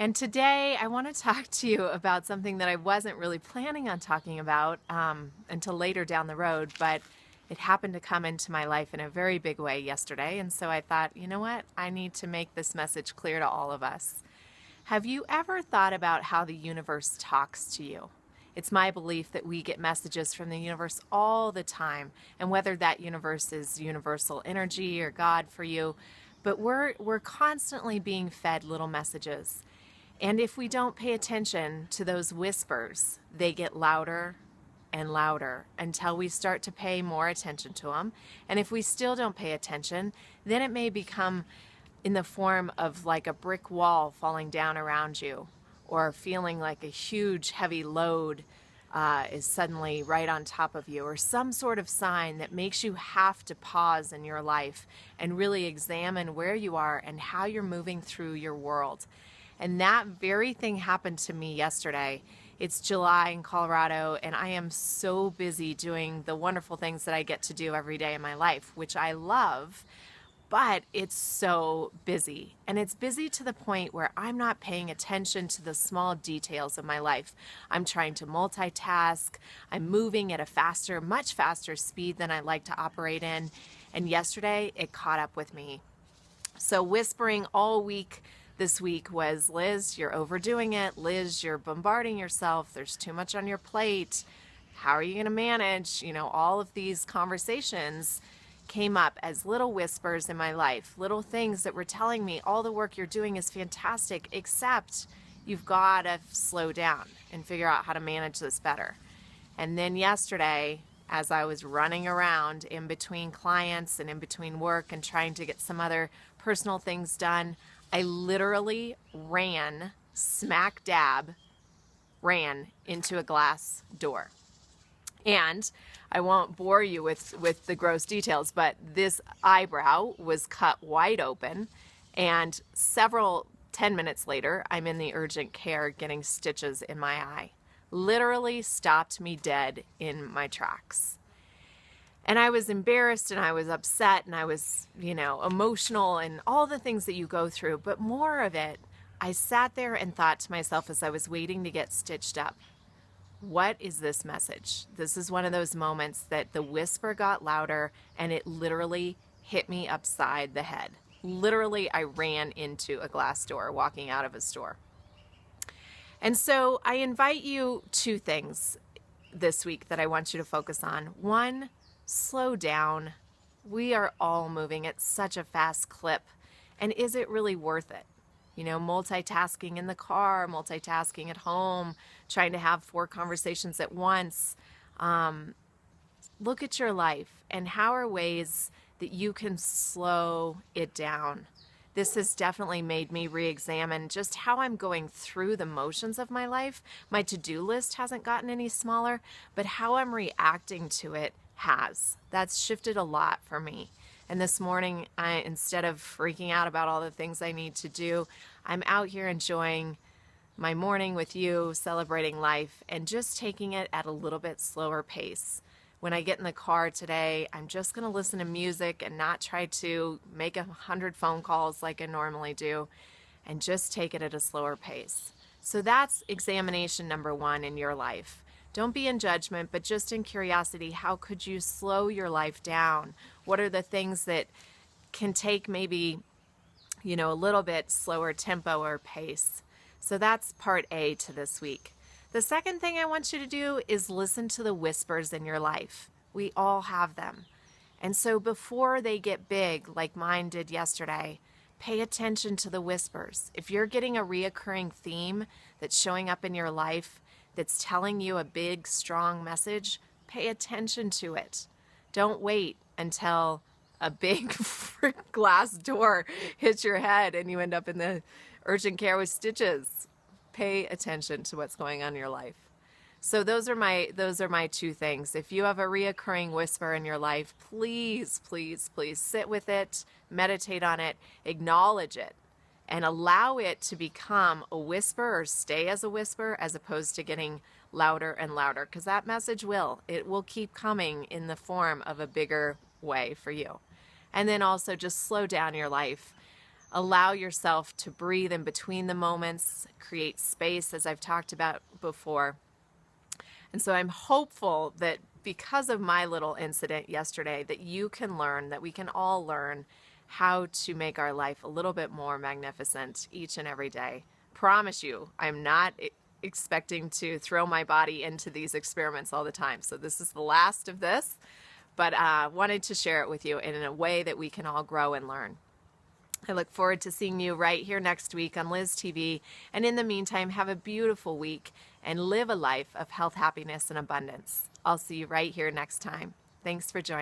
And today I want to talk to you about something that I wasn't really planning on talking about until later down the road, but it happened to come into my life in a very big way yesterday. And so I thought, you know what? I need to make this message clear to all of us. Have you ever thought about how the universe talks to you? It's my belief that we get messages from the universe all the time, and whether that universe is universal energy or God for you, but we're constantly being fed little messages. And if we don't pay attention to those whispers, they get louder and louder until we start to pay more attention to them. And if we still don't pay attention, then it may become in the form of like a brick wall falling down around you, or feeling like a huge heavy load is suddenly right on top of you, or some sort of sign that makes you have to pause in your life and really examine where you are and how you're moving through your world. And that very thing happened to me yesterday. It's July in Colorado, and I am so busy doing the wonderful things that I get to do every day in my life, which I love. But it's so busy, and it's busy to the point where I'm not paying attention to the small details of my life. I'm trying to multitask. I'm moving at a faster, much faster speed than I like to operate in. And yesterday it caught up with me. So whispering all week this week was, Liz, you're overdoing it. Liz, you're bombarding yourself. There's too much on your plate. How are you going to manage? All of these conversations came up as little whispers in my life, little things that were telling me all the work you're doing is fantastic, except you've got to slow down and figure out how to manage this better. And then yesterday, as I was running around in between clients and in between work and trying to get some other personal things done, I literally smack dab ran into a glass door. And I won't bore you with the gross details, but this eyebrow was cut wide open, and 10 minutes later, I'm in the urgent care getting stitches in my eye. Literally stopped me dead in my tracks. And I was embarrassed, and I was upset, and I was, emotional, and all the things that you go through. But more of it, I sat there and thought to myself as I was waiting to get stitched up, what is this message? This is one of those moments that the whisper got louder and it literally hit me upside the head. Literally, I ran into a glass door walking out of a store. And so I invite you two things this week that I want you to focus on. One, slow down. We are all moving at such a fast clip. And is it really worth it? Multitasking in the car, multitasking at home, trying to have 4 conversations at once. Look at your life, and how are ways that you can slow it down? This has definitely made me re-examine just how I'm going through the motions of my life. My to-do list hasn't gotten any smaller, but how I'm reacting to it has. That's shifted a lot for me. And this morning, instead of freaking out about all the things I need to do, I'm out here enjoying my morning with you, celebrating life, and just taking it at a little bit slower pace. When I get in the car today, I'm just going to listen to music and not try to make 100 phone calls like I normally do, and just take it at a slower pace. So that's examination number 1 in your life. Don't be in judgment, but just in curiosity. How could you slow your life down? What are the things that can take maybe, a little bit slower tempo or pace? So that's part A to this week. The second thing I want you to do is listen to the whispers in your life. We all have them. And so before they get big, like mine did yesterday, pay attention to the whispers. If you're getting a reoccurring theme that's showing up in your life, that's telling you a big, strong message, pay attention to it. Don't wait until a big glass door hits your head and you end up in the urgent care with stitches. Pay attention to what's going on in your life. So those are my 2 things. If you have a reoccurring whisper in your life, please, please, please sit with it, meditate on it, acknowledge it, and allow it to become a whisper or stay as a whisper as opposed to getting louder and louder, because that message will keep coming in the form of a bigger way for you. And then also just slow down your life. allow yourself to breathe in between the moments, create space, as I've talked about before. And so I'm hopeful that because of my little incident yesterday, that you can learn, that we can all learn how to make our life a little bit more magnificent each and every day. Promise you, I'm not expecting to throw my body into these experiments all the time. So this is the last of this, but wanted to share it with you in a way that we can all grow and learn. I look forward to seeing you right here next week on LizTV. And in the meantime, have a beautiful week and live a life of health, happiness, and abundance. I'll see you right here next time. Thanks for joining.